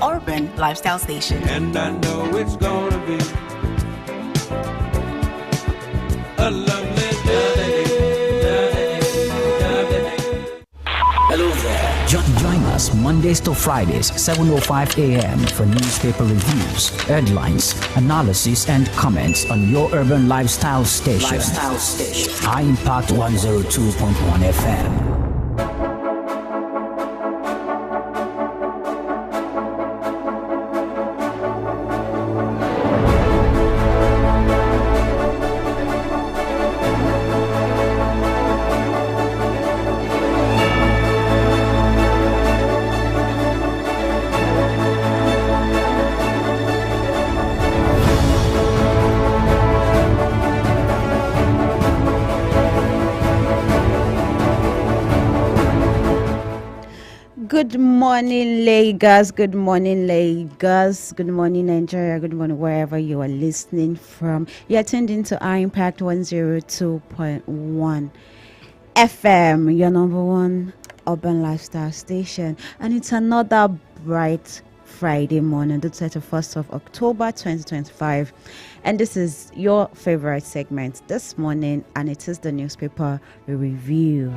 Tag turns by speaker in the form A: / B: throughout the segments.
A: urban lifestyle station.
B: And I know it's gonna be a lovely day.
C: Hello there. Join us Mondays to Fridays, 7:05 a.m. for newspaper reviews, headlines, analysis, and comments on your urban lifestyle station. High Impact 102.1 FM.
D: Good morning, Lagos. Good morning, Lagos. Good morning, Nigeria. Good morning, wherever you are listening from. You are tuned into our Impact 102.1 FM, your number one urban lifestyle station. And it's another bright Friday morning, the 31st of October 2025. And this is your favorite segment this morning, and it is the newspaper review.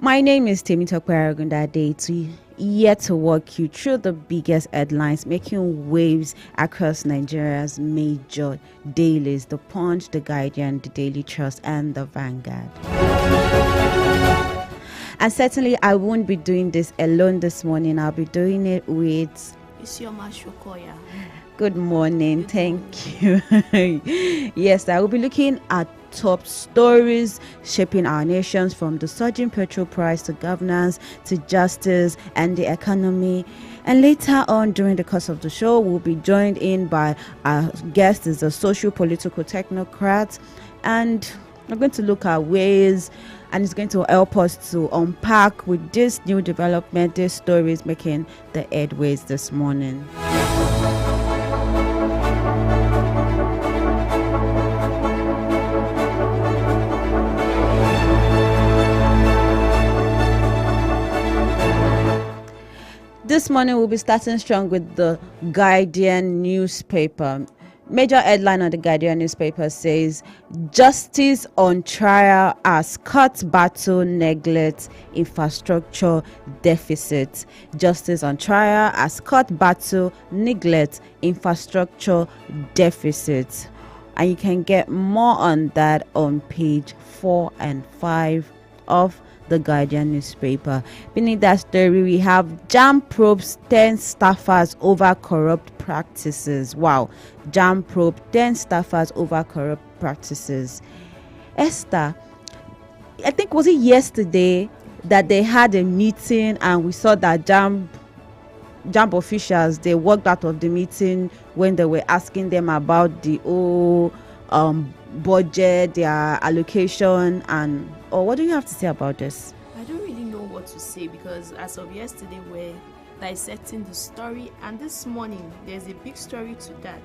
D: My name is Temitope Aragundade, here to walk you through the biggest headlines making waves across Nigeria's major dailies: The Punch, The Guardian, The Daily Trust, and The Vanguard. And certainly I won't be doing this alone this morning. I'll be doing it with
A: Isioma Shokoya.
D: Good morning. Thank you. Yes, I will be looking at top stories shaping our nations, from the surging petrol price to governance to justice and the economy. And later on during the course of the show, we'll be joined in by our guest, is a socio-political technocrat, and we're going to look at ways, and it's going to help us to unpack with this new development, these stories making the headways this morning. This morning we'll be starting strong with the Guardian newspaper. Major headline on the Guardian newspaper says, Justice on trial as court battle neglect infrastructure deficit. Justice on trial as court battle neglect infrastructure deficit. And you can get more on that on page 4 and 5 of the Guardian newspaper. Beneath that story, we have JAMB probes 10 staffers over corrupt practices. Wow. JAMB probe 10 staffers over corrupt practices. Esther, I think, was it yesterday that they had a meeting and we saw that JAMB officials, they walked out of the meeting when they were asking them about the whole budget, their allocation, and what do you have to say about this?
A: I don't really know what to say, because as of yesterday we're dissecting the story, and this morning there's a big story to that.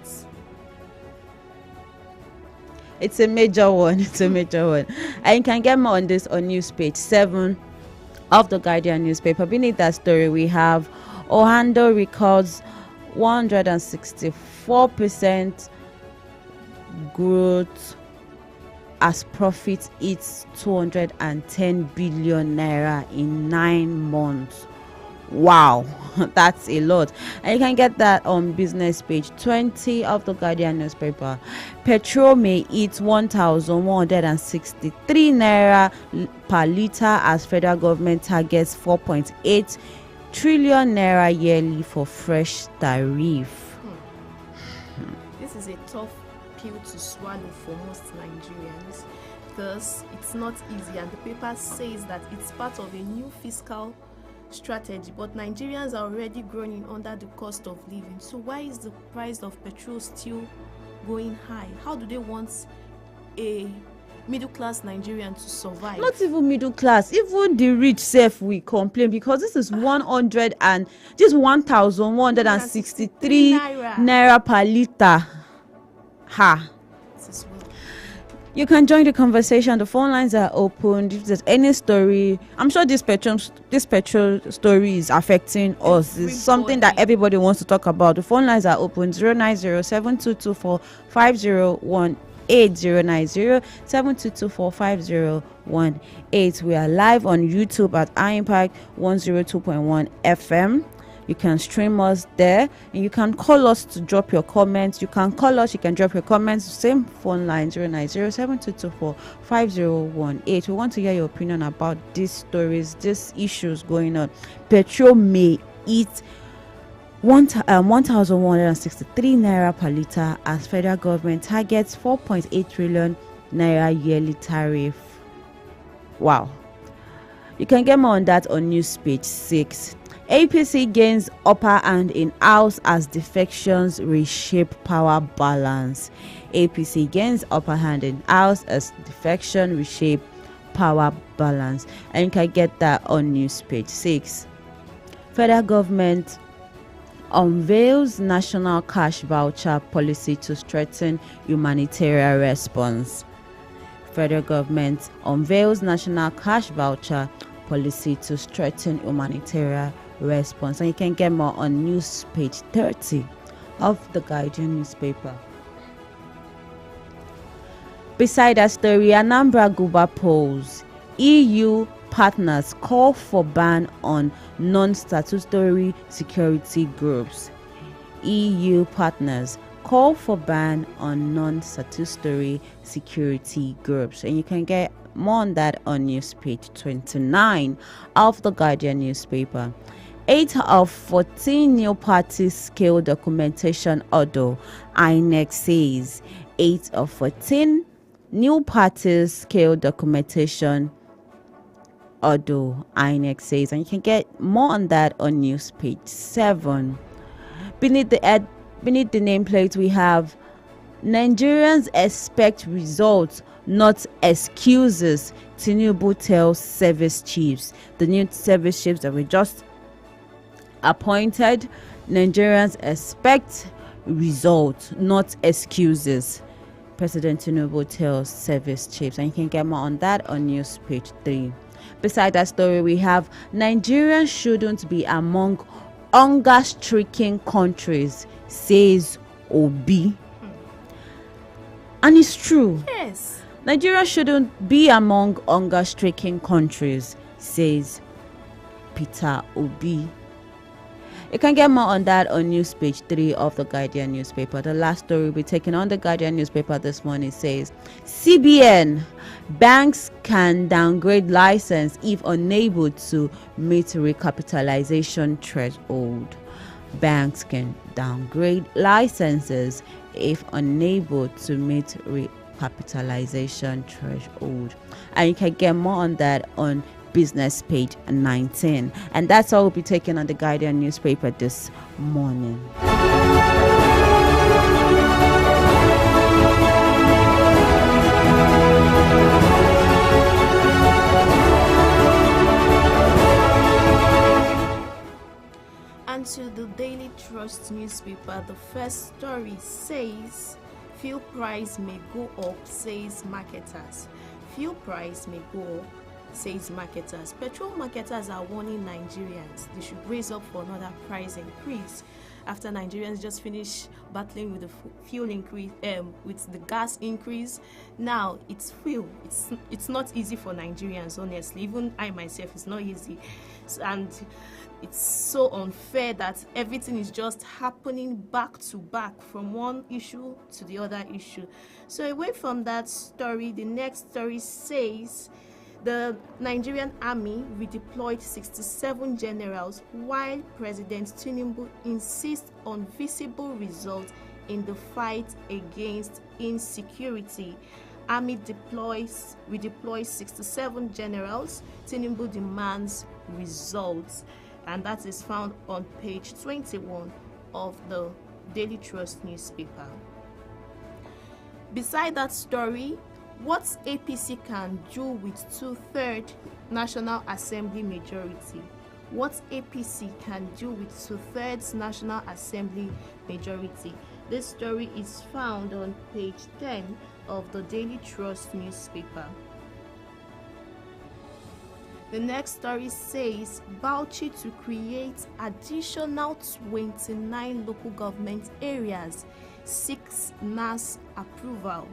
D: It's a major one. It's a major one. And you can get more on this on news page 7 of the Guardian newspaper. Beneath that story, we have Ohando records 164% growth as profit hits 210 billion naira in 9 months. Wow, that's a lot. And you can get that on business page 20 of the Guardian newspaper. Petrol may hit 1,163 naira per litre as federal government targets 4.8 trillion naira yearly for fresh tariff.
A: This is a tough pill to swallow for most Nigerians, because it's not easy, and the paper says that it's part of a new fiscal strategy, but Nigerians are already groaning under the cost of living. So why is the price of petrol still going high? How do they want a middle class Nigerian to survive?
D: Not even middle class, even the rich self we complain, because this is 1,163 naira per litre. Ha. You can join the conversation. The phone lines are open. If there's any story, I'm sure this petrol story is affecting us. It's something that everybody wants to talk about. The phone lines are open. 090-7224-5018. 090-7224-5018. We are live on YouTube at impact 102.1 FM. You can stream us there, and you can call us to drop your comments. You can call us, you can drop your comments. Same phone line, 090-7224-5018. We want to hear your opinion about these stories, these issues going on. Petrol may eat 1,163 naira per litre as federal government targets 4.8 trillion naira yearly tariff. Wow. You can get more on that on news page 6. APC gains upper hand in House as defections reshape power balance. APC gains upper hand in House as defection reshape power balance. And you can get that on news page 6. Federal government unveils national cash voucher policy to strengthen humanitarian response. Federal government unveils national cash voucher policy to strengthen humanitarian response. And you can get more on news page 30 of the Guardian newspaper. Beside that story, Anambra Guba polls. EU partners call for ban on non-statutory security groups. EU partners call for ban on non-statutory security groups. And you can get more on that on news page 29 of the Guardian newspaper. 8 of 14 new parties scale documentation order. INEC says 8 of 14 new parties scale documentation order. INEC says, and you can get more on that on news page 7. Beneath the nameplate, we have Nigerians expect results, not excuses. Tinubu tells service chiefs. The new service chiefs that we just appointed, Nigerians expect results, not excuses. President Tinubu tells service chiefs, and you can get more on that on news page 3. Beside that story, we have Nigerians shouldn't be among hunger-stricken countries, says Obi. And it's true.
A: Yes.
D: Nigeria shouldn't be among hunger-stricken countries, says Peter Obi. You can get more on that on news page 3 of the Guardian newspaper. The last story we'll be taken on the Guardian newspaper this morning says CBN banks can downgrade license if unable to meet recapitalization threshold. Banks can downgrade licenses if unable to meet recapitalization threshold. And you can get more on that on business page 19. And that's all we'll be taking on the Guardian newspaper this morning.
A: And to the Daily Trust newspaper, the first story says fuel price may go up, says marketers. Fuel price may go up, says marketers. Petrol marketers are warning Nigerians they should raise up for another price increase after Nigerians just finished battling with the fuel increase, with the gas increase. Now it's fuel. It's not easy for Nigerians, honestly. Even I myself, it's not easy, and it's so unfair that everything is just happening back to back from one issue to the other issue. So away from that story, the next story says the Nigerian army redeployed 67 generals while President Tinubu insists on visible results in the fight against insecurity. Army redeploys 67 generals. Tinubu demands results. And that is found on page 21 of the Daily Trust newspaper. Beside that story, what APC can do with 2/3 National Assembly majority. What APC can do with 2/3 National Assembly majority. This story is found on page 10 of the Daily Trust newspaper. The next story says Bauchi to create additional 29 local government areas, 6 NAS approval.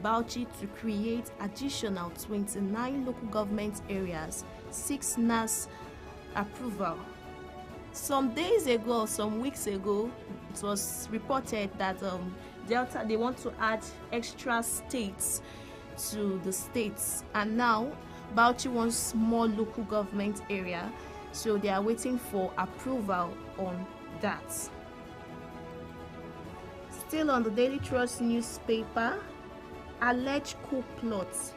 A: Bauchi to create additional 29 local government areas, 6 NAS approval. Some days ago, some weeks ago, it was reported that Delta, they want to add extra states to the states, and now Bauchi wants more local government area, so they are waiting for approval on that. Still on the Daily Trust newspaper, alleged coup plots.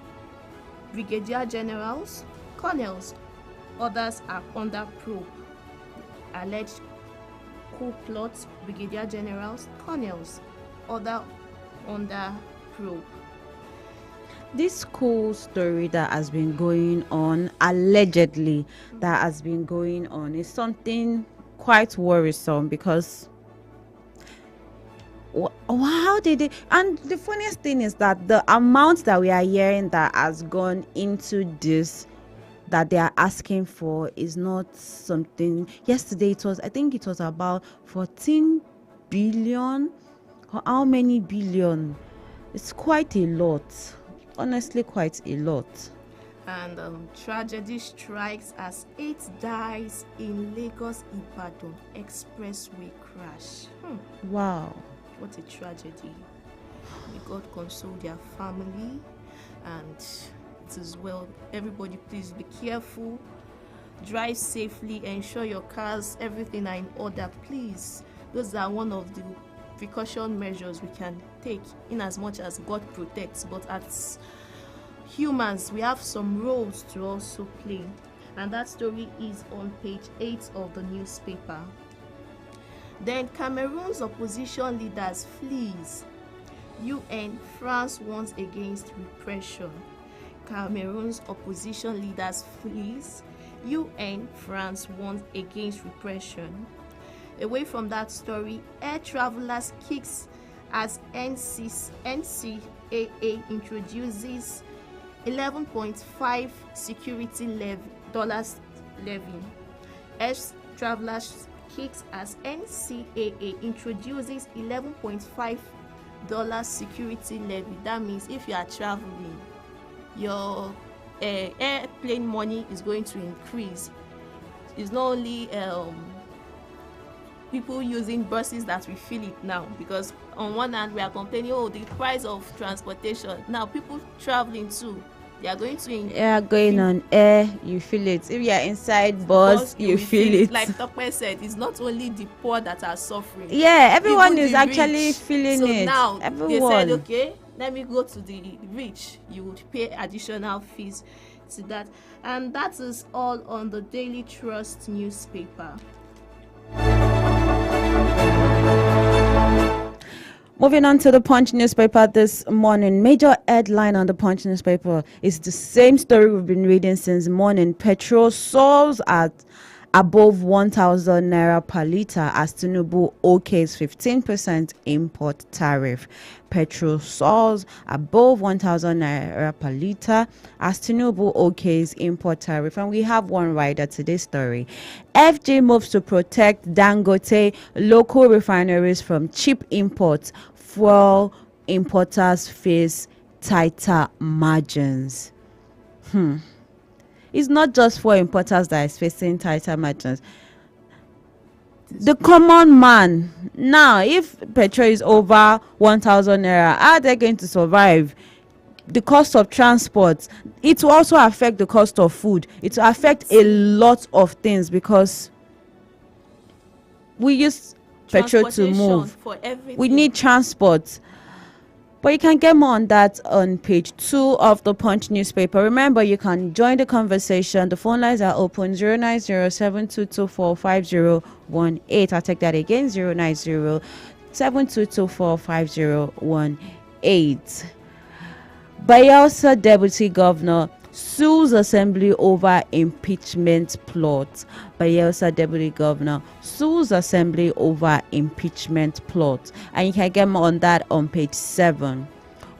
A: Brigadier generals, colonels, others are under probe. Alleged coup plots, brigadier generals, colonels, other under probe.
D: This cool story that has been going on, allegedly, that has been going on, is something quite worrisome because how did it? And the funniest thing is that the amount that we are hearing that has gone into this, that they are asking for, is not something. Yesterday I think it was about 14 billion, or how many billion? It's quite a lot. Honestly, quite a lot.
A: And tragedy strikes as 8 dies in Lagos-Ibadan expressway crash.
D: Wow.
A: What a tragedy. May God console their family, and it is well. Everybody, please be careful. Drive safely. Ensure your cars, everything are in order, please. Those are one of the precaution measures we can take, in as much as God protects, but as humans we have some roles to also play, and that story is on page 8 of the newspaper. Then Cameroon's opposition leaders flees. UN, France warns against repression. Cameroon's opposition leaders flees. UN, France warns against repression. Away from that story, Air Travelers kicks as NCAA introduces $11.5 security dollars levy. Air Travelers kicks as NCAA introduces $11.5 security levy. That means if you are traveling, your airplane money is going to increase. It's not only people using buses that we feel it now, because on one hand we are complaining, the price of transportation. Now people traveling too, they are going to
D: going on air, you feel it. If you are inside bus, you feel it.
A: Like Tokwe said, it's not only the poor that are suffering.
D: Yeah, everyone
A: even
D: is actually
A: rich.
D: feeling
A: so
D: it.
A: Now
D: everyone.
A: They said, okay, let me go to the rich. You would pay additional fees to that. And that is all on the Daily Trust newspaper.
D: Moving on to the Punch newspaper this morning. Major headline on the Punch newspaper is the same story we've been reading since morning. Petrol soars at above 1,000 naira per litre as Tinubu okays 15% import tariff. Petrol soars above 1,000 naira per litre as Tinubu okays import tariff. And we have one rider to this story. FG moves to protect Dangote local refineries from cheap imports. Fuel importers face tighter margins. It's not just for importers that is facing tighter margins. The common man, now, if petrol is over 1,000 naira, how are they going to survive? The cost of transport, it will also affect the cost of food. It will affect a lot of things because we use petrol to move.
A: For everything.
D: We need transport. But you can get more on that on page 2 of the Punch newspaper. Remember, you can join the conversation. The phone lines are open 09072245018. I'll take that again, 09072245018. Bayelsa Deputy Governor sues Assembly over impeachment plot. Bayelsa Deputy Governor sues Assembly over impeachment plot. And you can get more on that on page 7.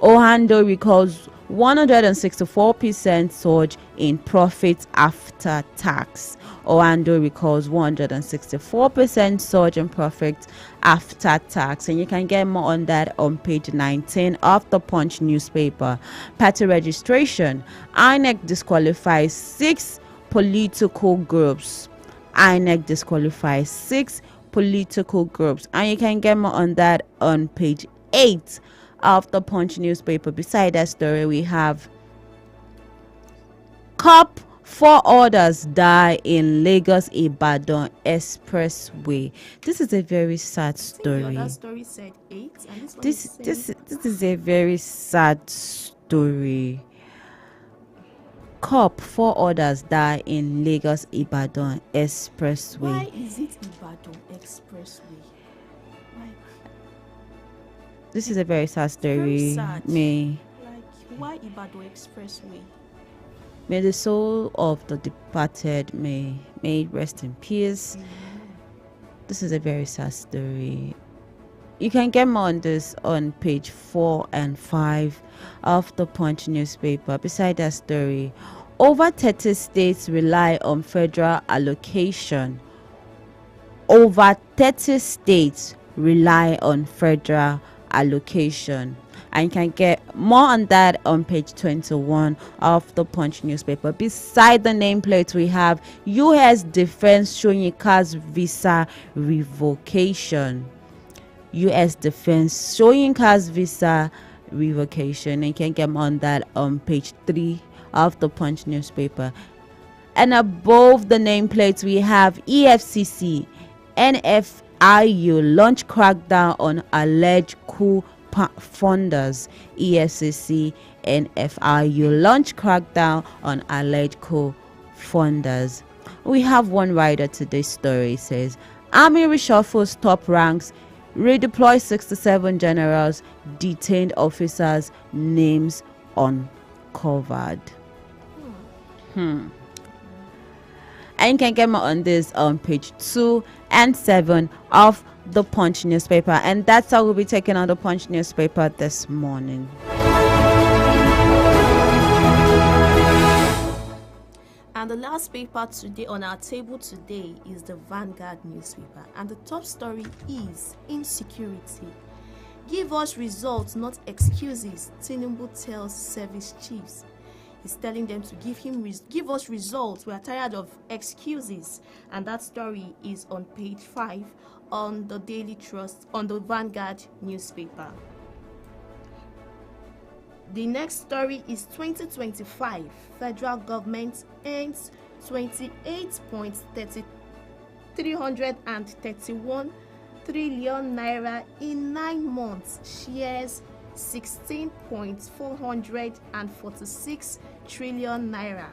D: Ohando records 164% surge in profit after tax. Ohando records 164% surge in profit after tax. And you can get more on that on page 19 of the Punch newspaper. Party registration. INEC disqualifies 6 political groups. INEC disqualifies 6 political groups. And you can get more on that on page 8 of the Punch newspaper. Beside that story, we have COP 4 others die in Lagos Ibadan expressway. This is a very sad story.
A: That story said 8, and
D: This is a very sad story. COP 4 others die in Lagos Ibadan expressway.
A: Why is it Ibadan expressway? Like,
D: This is a very sad story.
A: very sad.
D: May
A: why Ibadan expressway?
D: the soul of the departed may it rest in peace. This is a very sad story. You can get more on this on page 4 and 5 of the Punch newspaper. Beside that story, over 30 states rely on federal allocation. Over 30 states rely on federal allocation. And you can get more on that on page 21 of the Punch newspaper. Beside the nameplate, we have U.S. Defense Soyinka's visa revocation. U.S. Defense Soyinka's visa revocation. And you can get more on that on page 3 of the Punch newspaper. And above the nameplate, we have EFCC, NFIU launch crackdown on alleged coup funders. EFCC and FIU launch crackdown on alleged coup funders. We have one writer to this story. It says Army reshuffles top ranks, redeploy 67 generals, detained officers, names uncovered. And you can get more on this on page 2 and 7 of the Punch newspaper. And that's how we'll be taking on the Punch newspaper this morning.
A: And the last paper today on our table today is the Vanguard newspaper. And the top story is insecurity. Give us results, not excuses, Tinubu tells service chiefs. He's telling them to give us results. We are tired of excuses. And that story is on page 5 on the Daily Trust, on the Vanguard newspaper. The next story is 2025. Federal government earns 28.331 trillion naira in 9 months. Shares 16.446 trillion naira.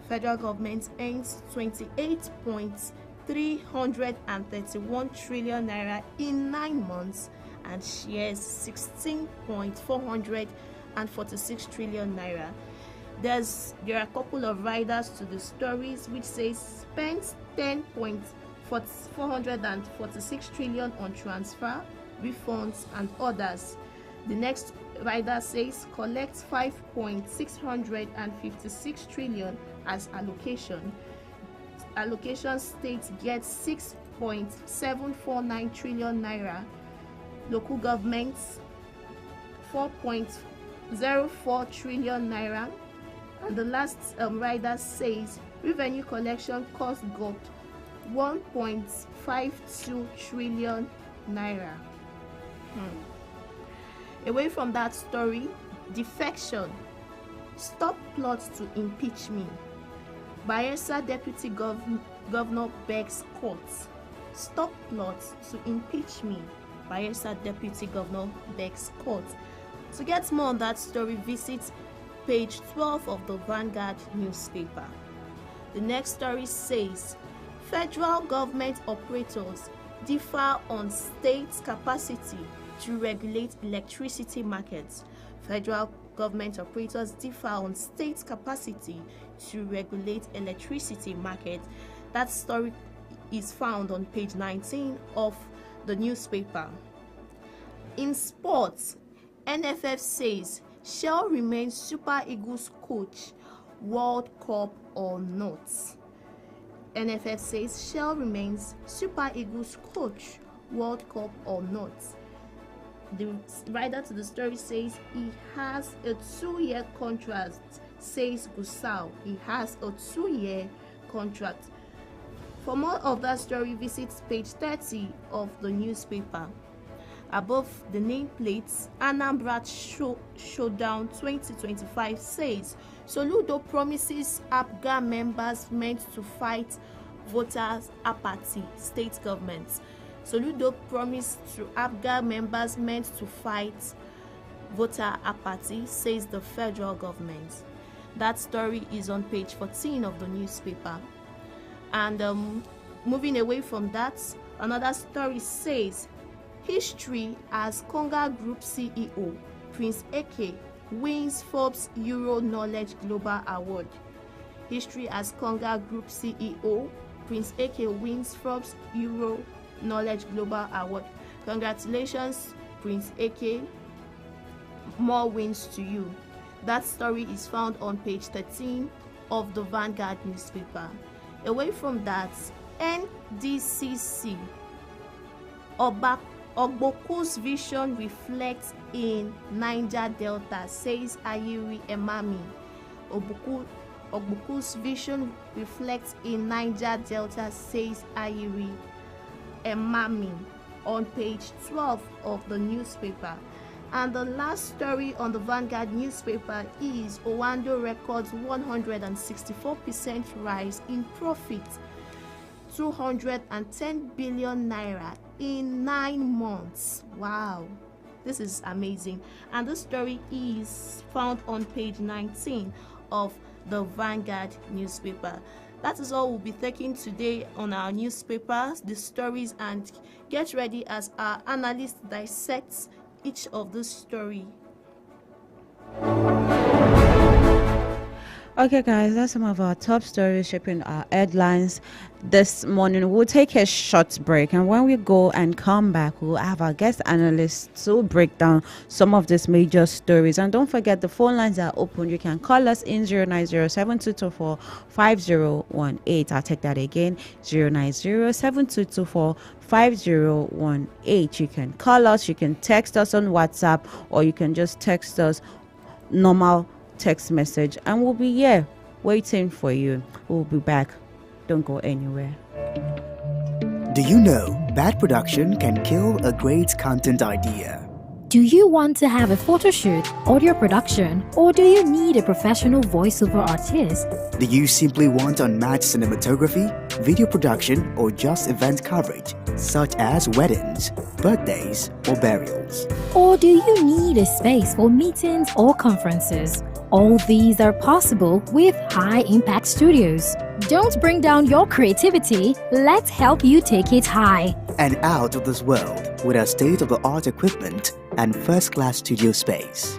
A: Federal government earns 28.331 trillion naira in 9 months and shares 16.446 trillion naira. There are a couple of riders to the stories which says spends 10.446 trillion on transfer, refunds and others. The next rider says collects 5.656 trillion as allocation. Allocation states gets 6.749 trillion naira. Local governments 4.04 trillion naira. And the last rider says revenue collection cost got 1.52 trillion naira. Away from that story, defection. Stop plots to impeach me. Bayelsa Deputy Governor begs courts. Stop plots to impeach me. Bayelsa Deputy Governor begs courts. To get more on that story, visit page 12 of the Vanguard newspaper. The next story says, federal government operators differ on states' capacity to regulate electricity markets. Federal government operators differ on states' capacity to regulate electricity markets. That story is found on page 19 of the newspaper. In sports, NFF says Shell remains Super Eagles coach, World Cup or not. NFF says Shell remains Super Eagles coach, World Cup or not. The writer to the story says he has a 2-year contract, says Gusau. He has a 2-year contract. For more of that story, visit page 30 of the newspaper. Above the nameplates, Anambra Showdown 2025 says Soludo promises APGA members meant to fight voters' apathy, state governments. Soludo promised to APGA members meant to fight voter apathy, says the federal government. That story is on page 14 of the newspaper. And moving away from that, another story says history as Konga Group CEO Prince Eke wins Forbes Euro Knowledge Global Award. History as Konga Group CEO Prince Eke wins Forbes Euro Knowledge Global Award. Congratulations, Prince Eke. More wins to you. That story is found on page 13 of the Vanguard newspaper. Away from that, NDCC Ogboku's vision reflects in Niger Delta, says Ayiri Emami. Ogboku's vision reflects in Niger Delta, says Ayiri Emami, on page 12 of the newspaper. And the last story on the Vanguard newspaper is Owando records 164% rise in profit, 210 billion naira in 9 months. Wow, this is amazing. And the story is found on page 19 of the Vanguard newspaper. That is all we'll be taking today on our newspapers, the stories, and get ready as our analyst dissects each of the story.
D: Okay, guys, that's some of our top stories shaping our headlines this morning. We'll take a short break, and when we go and come back, we'll have our guest analysts to break down some of these major stories. And don't forget, the phone lines are open. You can call us in 090-7224-5018. I'll take that again, 090-7224-5018. You can call us, you can text us on WhatsApp, or you can just text us normal text message, and we'll be here waiting for you. We'll be back. Don't go anywhere.
E: Do you know bad production can kill a great content idea?
F: Do you want to have a photo shoot, audio production, or do you need a professional voiceover artist?
E: Do you simply want unmatched cinematography, video production, or just event coverage, such as weddings, birthdays, or burials?
F: Or do you need a space for meetings or conferences? All these are possible with High Impact Studios. Don't bring down your creativity, let's help you take it high.
E: And out of this world with our state-of-the-art equipment and first-class studio space.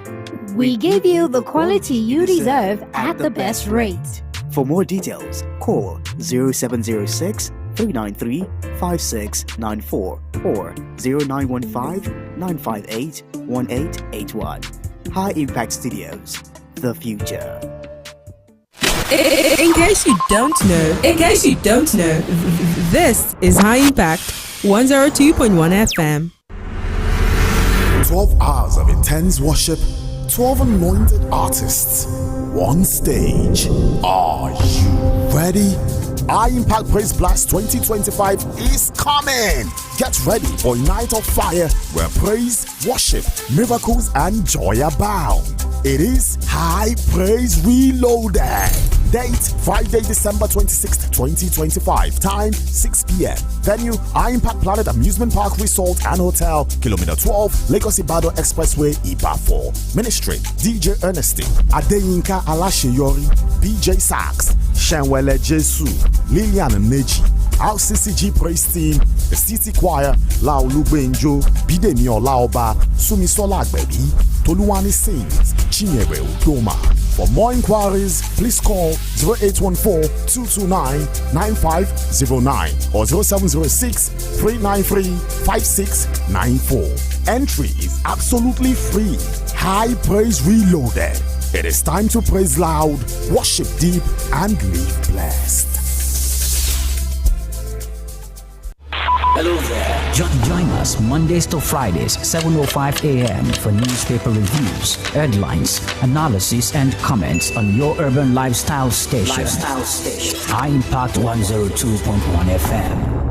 F: We give you the quality you deserve at the best rate.
E: For more details, call 0706 393 5694 or 0915 958 1881. High Impact Studios, the future.
G: In case you don't know, this is High Impact 102.1 FM.
H: 12 hours of intense worship, 12 anointed artists, one stage. Are you ready? High Impact Praise Blast 2025 is coming. Get ready for a night of fire where praise, worship, miracles, and joy abound. It is High Praise Reloaded. Date Friday, December 26th, 2025. Time 6 p.m. Venue High Impact Planet Amusement Park Resort and Hotel, Kilometer 12, Lagos Ibadan Expressway, Ibadan. Ministry DJ Ernestine, Adeyinka Alasheyori, BJ Sax, Shenwele Jesu, Lilian Neji, our CCG Praise Team, the City Choir, Laolu Benjo, Bidemi Olaoba, Sumisola Agbebi, Toluwani Sings, Chinyere Udoma. For more inquiries, please call 0814-229-9509 or 0706-393-5694. Entry is absolutely free. High Praise Reloaded. It is time to praise loud, worship deep, and live blessed.
C: Hello there. Join us Mondays to Fridays, 7:05 a.m. for newspaper reviews, headlines, analysis, and comments on your urban lifestyle station. High Impact 102.1 FM.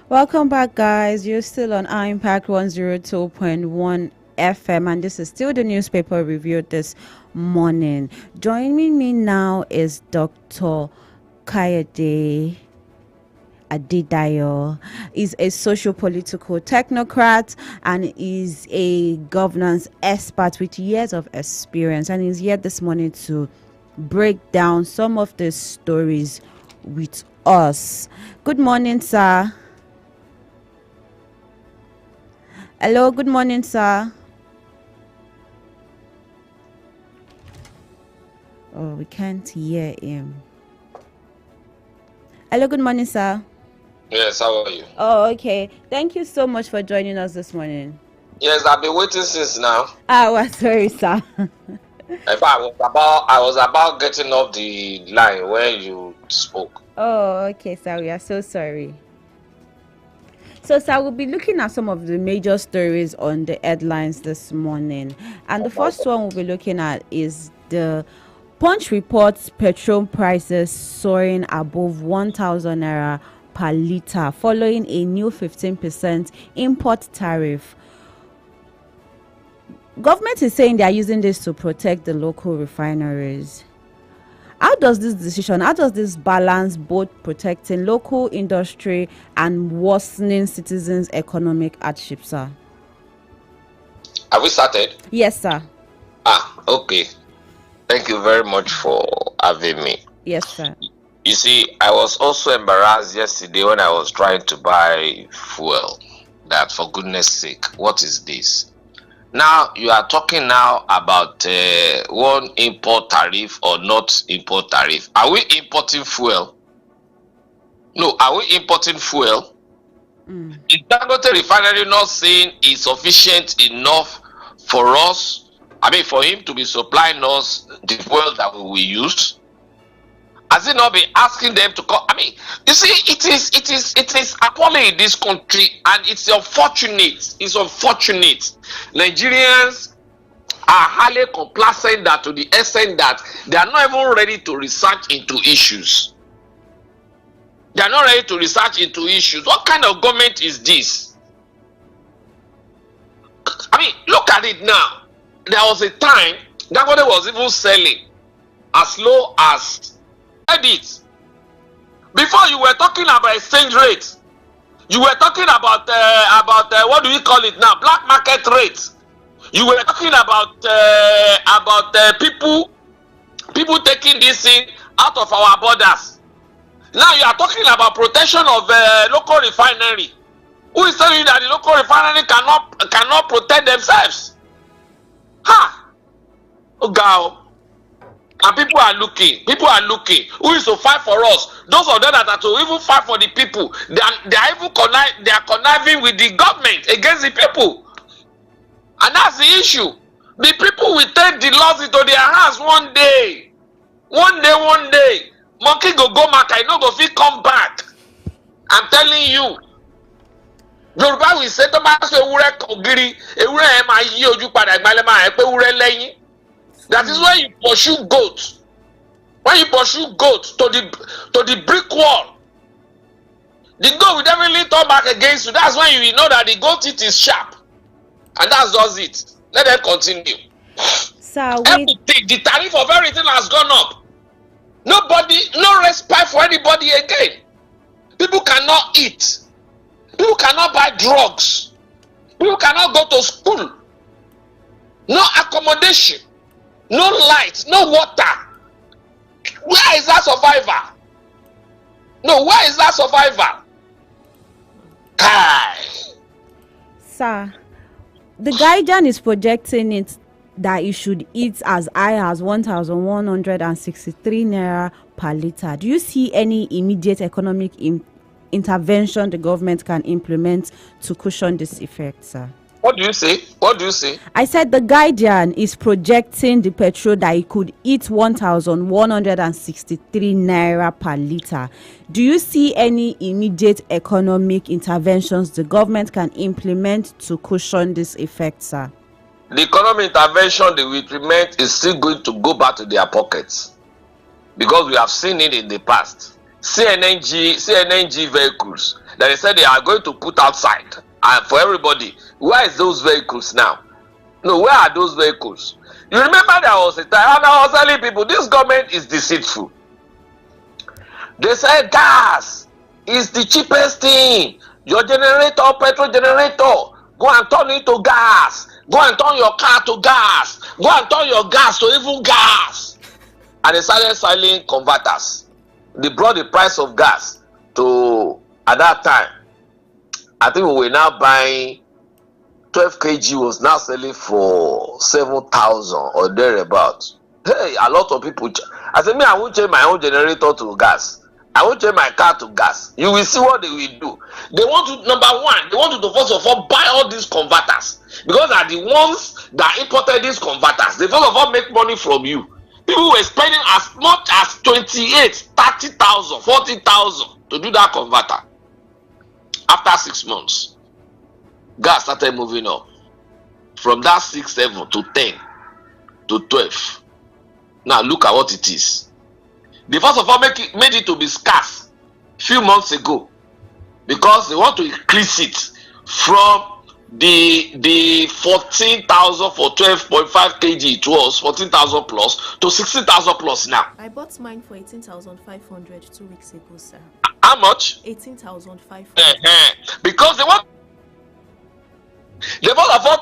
D: Welcome back, guys. You're still on Impact 102.1 FM, and this is still the newspaper review this morning. Joining me now is Dr. Kayode Adedayo. Is a socio-political technocrat and is a governance expert with years of experience, and he's here this morning to break down some of the stories with us. Good morning, sir. Hello, good morning, sir. Oh, we can't hear him. Hello, good morning, sir.
I: Yes, how are you?
D: Oh, okay. Thank you so much for joining us this morning.
I: Yes, I've been waiting since now.
D: Well, sorry, sir.
I: In fact, I was about getting off the line when you spoke.
D: Oh, okay, sir. We are so sorry. So, sir, we'll be looking at some of the major stories on the headlines this morning. And the first one we'll be looking at is the Punch reports petrol prices soaring above 1,000 naira per litre following a new 15% import tariff. Government is saying they are using this to protect the local refineries. How does this balance both protecting local industry and worsening citizens' economic hardship, sir?
I: Have we started?
D: Yes, sir.
I: Okay. Thank you very much for having me.
D: Yes, sir.
I: You see, I was also embarrassed yesterday when I was trying to buy fuel. That, for goodness sake, what is this? Now, you are talking now about one import tariff or not import tariff. Are we importing fuel? No, are we importing fuel? Is Dangote Refinery not saying it's sufficient enough for us, for him to be supplying us the fuel that we will use? Has he not been asking them to come? You see, it is appalling in this country, and it's unfortunate. It's unfortunate. Nigerians are highly complacent that to the extent that they are not even ready to research into issues. They are not ready to research into issues. What kind of government is this? Look at it now. There was a time Dangote was even selling as low as it. Before, you were talking about exchange rates. You were talking about what do you call it now? Black market rates. You were talking about people taking this thing out of our borders. Now you are talking about protection of local refinery. Who is telling you that the local refinery cannot protect themselves? Oh God. And people are looking. Who is to fight for us? Those of them that are to even fight for the people, they are conniving with the government against the people. And that's the issue. The people will take the laws into their hands one day. One day. Monkey go market, no go fit come back. I'm telling you. Yoruba will say, that is when you pursue goats. When you pursue goats to the brick wall, the goat will definitely turn back against you. That's when you will know that the goat teeth is sharp. And that does it. Let them continue.
D: Sir,
I: everything, the tariff of everything has gone up. No respect for anybody again. People cannot eat. People cannot buy drugs. People cannot go to school. No accommodation. No light, no water. Where is that survivor? No, where is that survivor? Kai.
D: Sir, The Guardian is projecting it that it should eat as high as 1,163 naira per litre. Do you see any immediate economic intervention the government can implement to cushion this effect, sir?
I: What do you say? What do you say?
D: I said the Guardian is projecting the petrol that it could eat 1,163 naira per litre. Do you see any immediate economic interventions the government can implement to cushion this effect, sir?
I: The economic intervention they will implement is still going to go back to their pockets, because we have seen it in the past. CNNG vehicles that they said they are going to put outside and for everybody. Where is those vehicles now? No, where are those vehicles? You remember there was a time and I was telling people this government is deceitful. They said gas is the cheapest thing. Your generator, petrol generator, go and turn it to gas. Go and turn your car to gas. Go and turn your gas to even gas. And they started selling converters. They brought the price of gas to, at that time, I think we were now buying 12 kg was now selling for 7,000 or thereabouts. Hey, a lot of people. I said, me, I won't change my own generator to gas. I won't change my car to gas. You will see what they will do. They want to, number one, they want to first of all buy all these converters, because they are the ones that imported these converters. They first of all make money from you. People were spending as much as 28, 30,000, 40,000 to do that converter. After 6 months, gas started moving up from that 6, 7 to 10 to 12. Now look at what it is. They first of all made it to be scarce few months ago, because they want to increase it from the 14,000 for 12.5 kg. It was 14,000 plus to 16,000 plus now.
A: I bought mine for 18,500 2 weeks ago, sir.
I: How much?
A: 18,500.
I: Because they want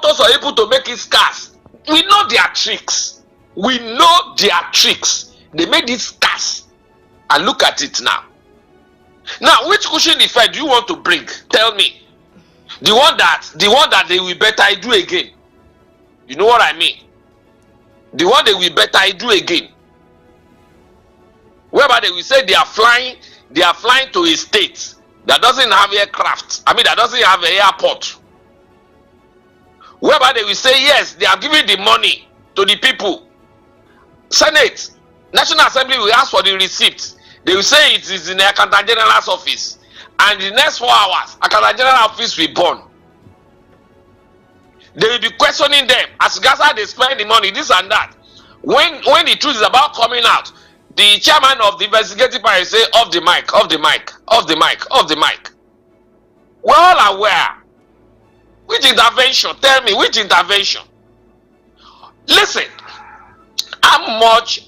I: those are able to make it scarce. We know their tricks. We know their tricks. They made it scarce. And look at it now. Now, which cushion effect do you want to bring? Tell me. The one that they will better do again. You know what I mean? The one they will better do again. Whereby they will say they are flying to a state that doesn't have aircraft. I mean, that doesn't have an airport. Whereby they will say, yes, they are giving the money to the people. Senate, National Assembly will ask for the receipt. They will say it is in the Accountant General's office. And in the next 4 hours, Accountant General office will burn. They will be questioning them as regards how they spend the money, this and that. When the truth is about coming out, the chairman of the investigative panel say, off the mic, off the mic, off the mic, off the mic. We're all aware. Which intervention? Tell me, which intervention? Listen, how much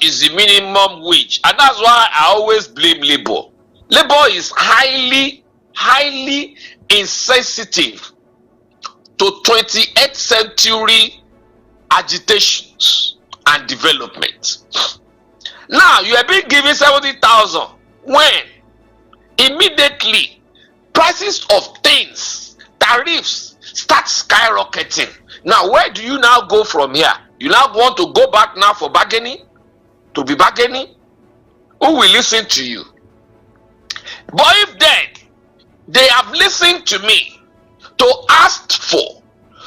I: is the minimum wage? And that's why I always blame labor. Labor is highly insensitive to 28th century agitations and development. Now you are being given 70,000 when immediately prices of things, tariffs start skyrocketing. Now where do you now go from here? You now want to go back now for bargaining? To be bargaining? Who will listen to you? But if then they have listened to me to ask for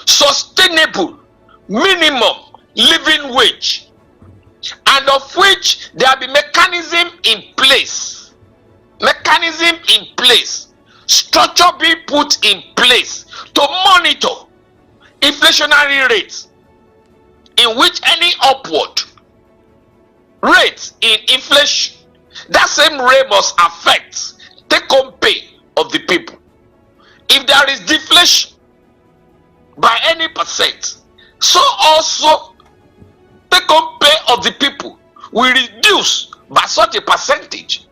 I: sustainable minimum living wage, and of which there will be mechanism in place, structure being put in place to monitor inflationary rates, in which any upward rate in inflation, that same rate must affect take-home pay of the people. If there is deflation by any percent, so also take-home pay of the people will reduce by such a percentage.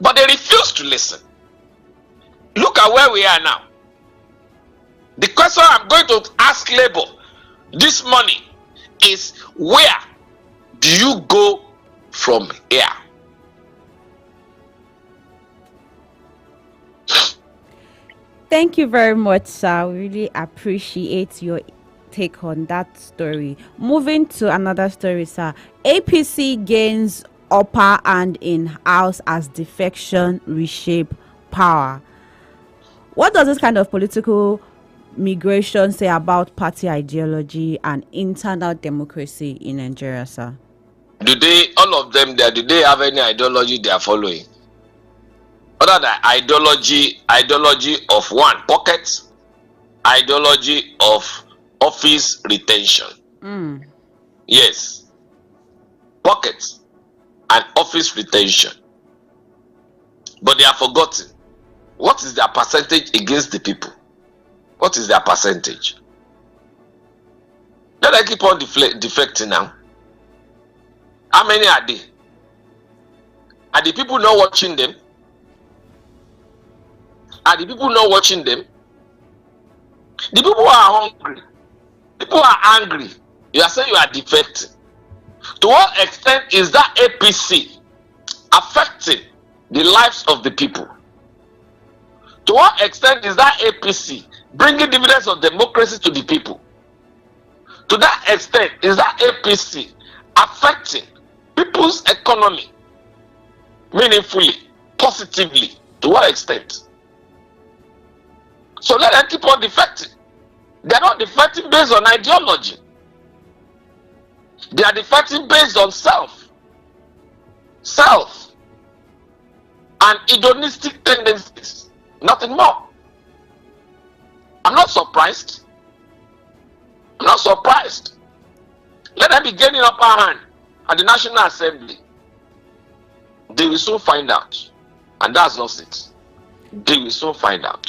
I: But they refuse to listen. Look at where we are now. The question I'm going to ask Labour this morning is, where do you go from here?
D: Thank you very much, sir. We really appreciate your take on that story. Moving to another story, sir. APC gains upper hand in House as defection reshape power. What does this kind of political migration say about party ideology and internal democracy in Nigeria, sir?
I: Do they, all of them there, do they have any ideology they are following? Other than ideology of one, pocket, ideology of office retention. Yes. Pocket and office retention. But they are forgotten. What is their percentage against the people? What is their percentage? Let them keep on defecting now. How many are they? Are the people not watching them? Are the people not watching them? The people are hungry. People are angry. You are saying you are defecting. To what extent is that APC affecting the lives of the people? To what extent is that APC bringing dividends of democracy to the people? To that extent is that APC affecting people's economy meaningfully, positively? To what extent? So let them keep on defecting. They are not defecting based on ideology. They are defecting based on self, and hedonistic tendencies. Nothing more. I'm not surprised. Let them be gaining upper hand at the National Assembly. They will soon find out. And that's not it. They will soon find out.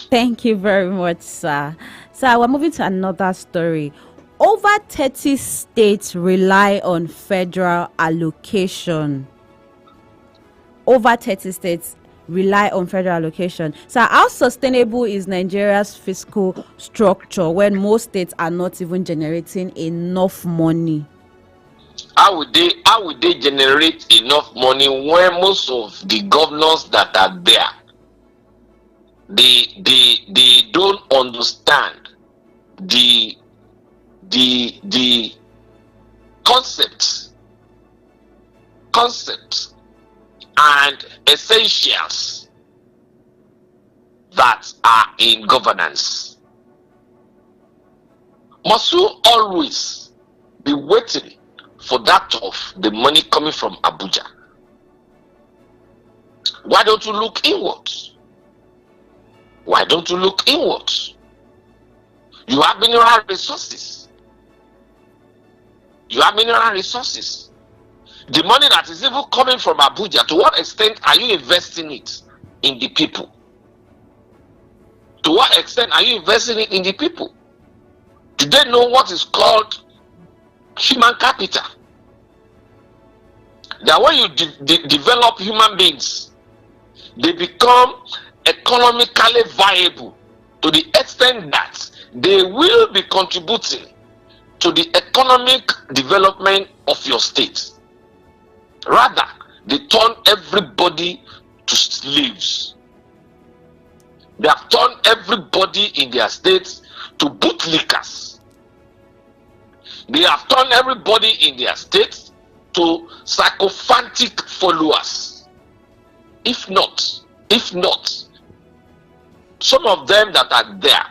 D: Thank you very much, sir. Sir, we're moving to another story. Over 30 states rely on federal allocation. Over 30 states rely on federal allocation. So how sustainable is Nigeria's fiscal structure when most states are not even generating enough money?
I: How would they generate enough money when most of the governors that are there, they don't understand the concepts and essentials that are in governance? Must you always be waiting for that of the money coming from Abuja? Why don't you look inwards? Why don't you look inwards? You have mineral resources. You have mineral resources. The money that is even coming from Abuja, to what extent are you investing it in the people? To what extent are you investing it in the people? Do they know what is called human capital? That when you develop human beings, they become economically viable to the extent that they will be contributing to the economic development of your state. Rather, they turn everybody to slaves. They have turned everybody in their states to bootlickers. They have turned everybody in their states to sycophantic followers. If not, some of them that are there,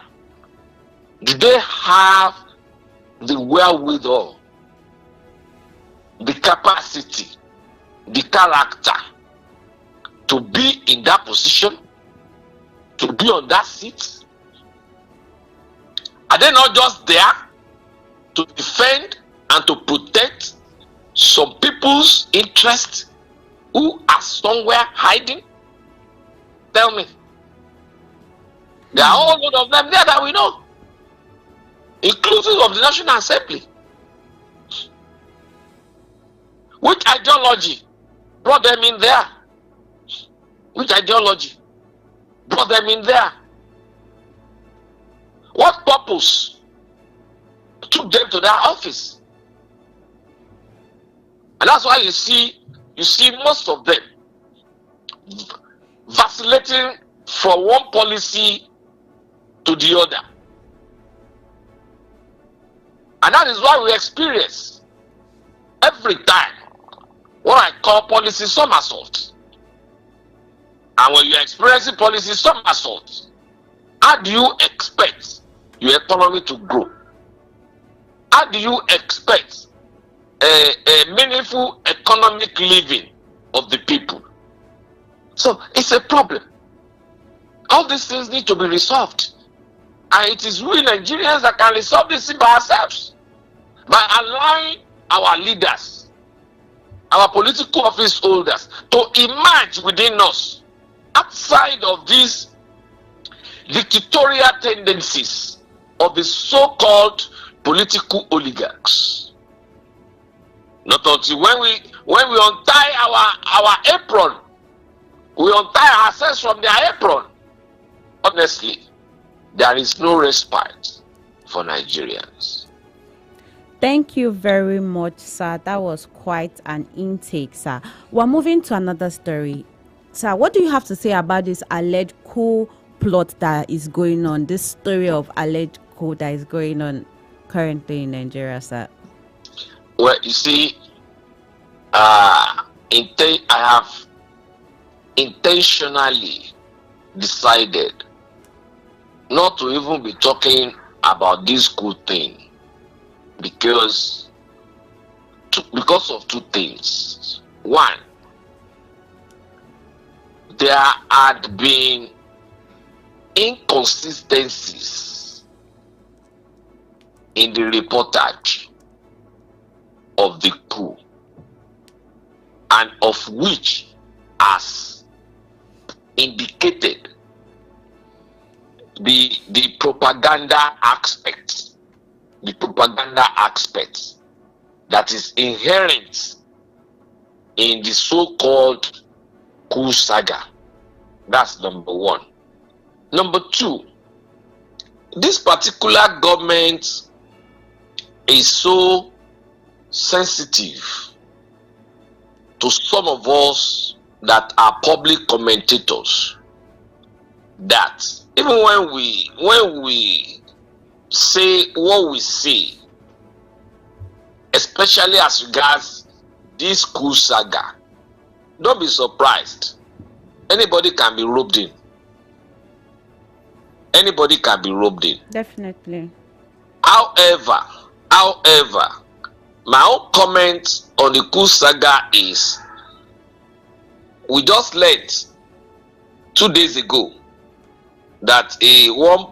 I: do they have the wherewithal, the capacity, the character to be in that position, to be on that seat? Are they not just there to defend and to protect some people's interests who are somewhere hiding? Tell me. There are a whole lot of them there that we know, inclusive of the National Assembly. Which ideology brought them in there? Which ideology brought them in there? What purpose took them to that office? And that's why you see most of them vacillating from one policy to the other. And that is why we experience every time what I call policy somersault. And when you're experiencing policy somersault, how do you expect your economy to grow? How do you expect a meaningful economic living of the people? So it's a problem. All these things need to be resolved. And it is we Nigerians that can resolve this by ourselves. By allowing our leaders, our political office holders, to emerge within us outside of these dictatorial tendencies of the so-called political oligarchs. Not until when we untie our apron, we untie ourselves from their apron. Honestly, there is no respite for Nigerians.
D: Thank you very much, sir. That was quite an intake, sir. We're moving to another story. Sir, what do you have to say about this alleged coup plot that is going on, this story of alleged coup that is going on currently in Nigeria, sir?
I: Well, you see, I have intentionally decided not to even be talking about this coup thing because of two things. One, there had been inconsistencies in the reportage of the coup, and of which, as indicated, the propaganda aspect that is inherent in the so-called coup saga. That's number one. Number two, this particular government is so sensitive to some of us that are public commentators that even when we say what we say, especially as regards this coup saga, don't be surprised. Anybody can be roped in. Anybody can be roped in.
D: Definitely.
I: However, my own comment on the coup saga is, we just learned 2 days ago that one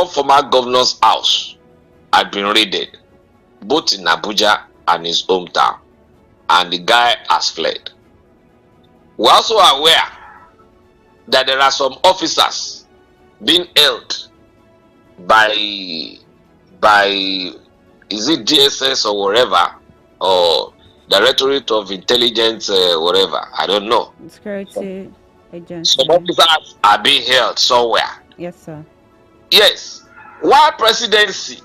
I: former governor's house had been raided, both in Abuja and his hometown, and the guy has fled. We're also aware that there are some officers being held by is it DSS or whatever, or Directorate of Intelligence, whatever, I don't know.
D: Security agency.
I: Some officers are being held somewhere.
D: Yes, sir.
I: Yes. While presidency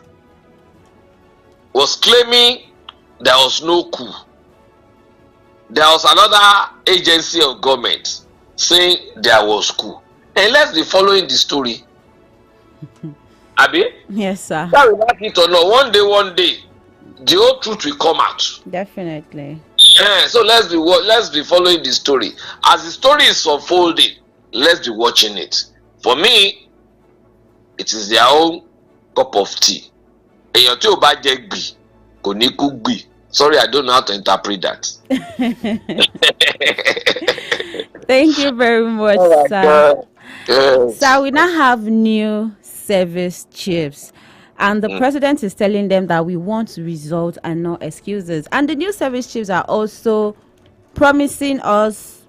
I: was claiming there was no coup, there was another agency of government saying there was coup. And let's be following the story. Abi?
D: Yes, sir.
I: That we like it or not, one day, the whole truth will come out.
D: Definitely.
I: Yeah, so let's be following the story. As the story is unfolding, let's be watching it. For me, it is their own cup of tea. Sorry, I don't know how to interpret that.
D: Thank you very much, sir. So we now have new service chiefs, and the president is telling them that we want results and not excuses. And the new service chiefs are also promising us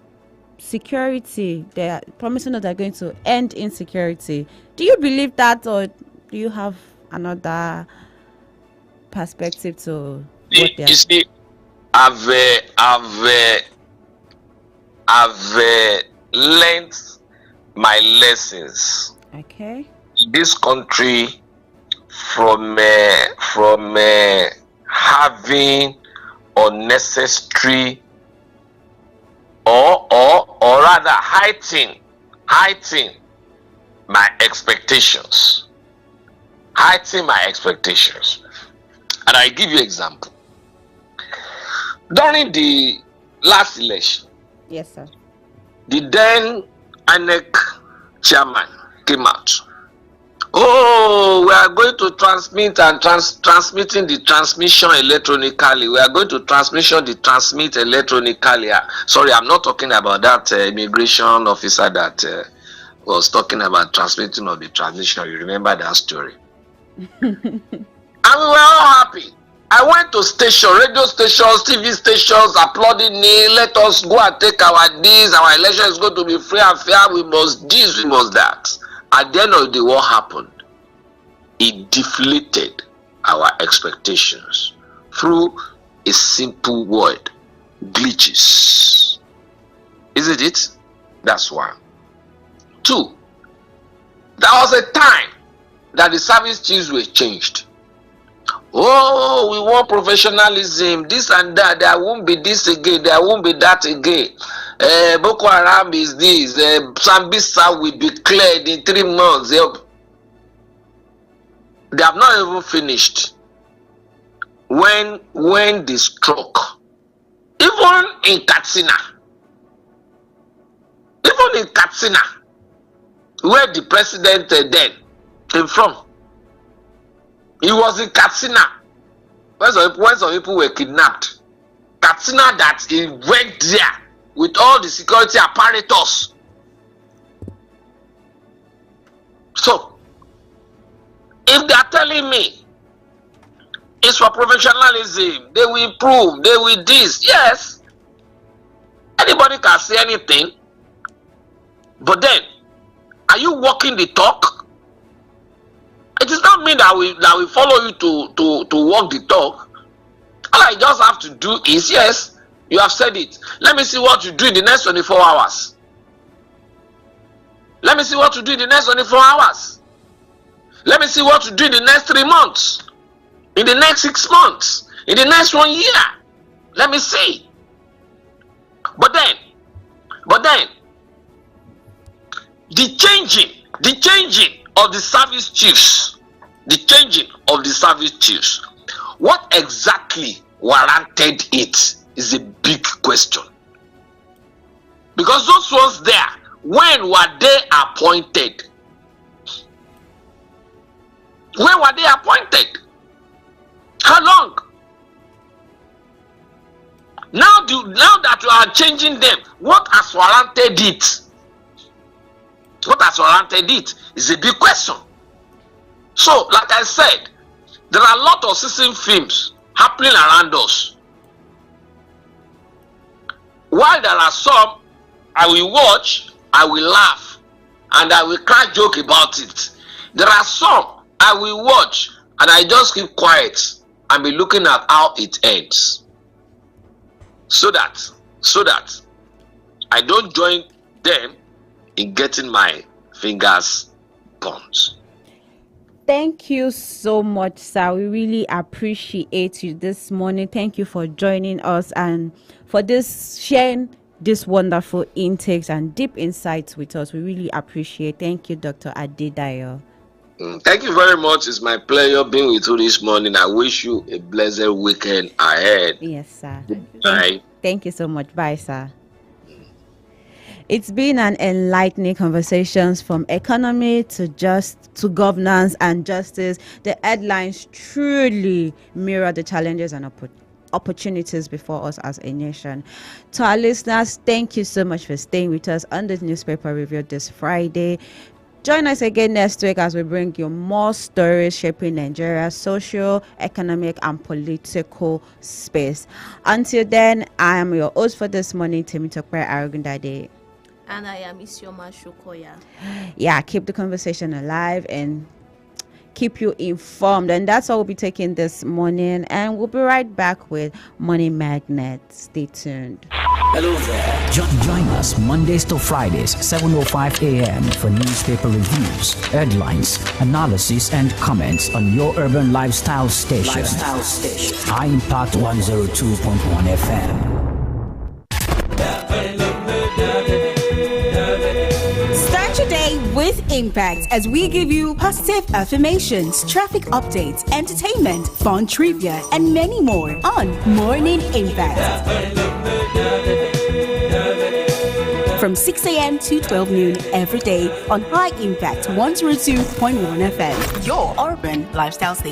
D: security. They are promising us they're going to end insecurity. Do you believe that, or do you have another perspective to what they are?
I: You see, I've learned my lessons.
D: Okay.
I: In this country from having unnecessary or rather heighten expectations. Heighten my expectations. And I give you example. During the last election,
D: Yes, sir.
I: the then INEC chairman came out. Oh, we are going to transmit and transmitting the transmission electronically. We are going to transmit electronically. Sorry, I'm not talking about that immigration officer that was talking about transmitting of the transmission. You remember that story? And we were all happy. I went to radio stations, TV stations, applauding me. Let us go and take our deeds. Our election is going to be free and fair. We must this, we must that. At the end of the day, what happened? It deflated our expectations through a simple word: glitches. Isn't it? That's one. Two, there was a time that the service chiefs were changed. Oh, we want professionalism, this and that. There won't be this again, there won't be that again. Boko Haram is this. Sambisa will be cleared in 3 months. They have not even finished when they struck. Even in Katsina, where the president then came from. He was in Katsina when some people were kidnapped. Katsina, that he went there with all the security apparatus. So, if they are telling me it's for professionalism, they will improve, they will this, yes. Anybody can say anything. But then, are you walking the talk? It does not mean that we follow you to walk the talk. All I just have to do is, yes, you have said it. Let me see what you do in the next 24 hours. Let me see what you do in the next 24 hours. Let me see what you do in the next 3 months. In the next 6 months. In the next 1 year. Let me see. But then, the changing of the service chiefs, what exactly warranted it is a big question. Because those ones there, when were they appointed? When were they appointed? How long? Now that you are changing them, what has warranted it? What has warranted it is a big question. So, like I said, there are a lot of season films happening around us. While there are some I will watch, I will laugh, and I will crack joke about it. There are some I will watch and I just keep quiet and be looking at how it ends. So that I don't join them in getting my fingers burnt.
D: Thank you so much, sir. We really appreciate you this morning. Thank you for joining us and for this sharing this wonderful intakes and deep insights with us. We really appreciate. Thank you, Dr. Adedayo.
I: Thank you very much. It's my pleasure being with you this morning. I wish you a blessed weekend ahead.
D: Yes, sir.
I: Bye.
D: Thank you so much. Bye, sir. It's been an enlightening conversations from economy to governance and justice. The headlines truly mirror the challenges and opportunities before us as a nation. To our listeners, thank you so much for staying with us on the newspaper review this Friday. Join us again next week as we bring you more stories shaping Nigeria's social, economic, and political space. Until then, I am your host for this morning, Temitope Arugundade.
A: And I am Isioma Shukoya.
D: Yeah, keep the conversation alive and keep you informed. And that's all we'll be taking this morning. And we'll be right back with Money Magnet. Stay tuned.
C: Hello there. Join us Mondays to Fridays, 7:05 a.m. for newspaper reviews, headlines, analysis, and comments on your urban lifestyle station. High Impact 102.1 FM.
J: Start your day with with impact as we give you positive affirmations, traffic updates, entertainment, fun trivia, and many more on Morning Impact. From 6 a.m. to 12 noon every day on High Impact 102.1 FM, your urban lifestyle station.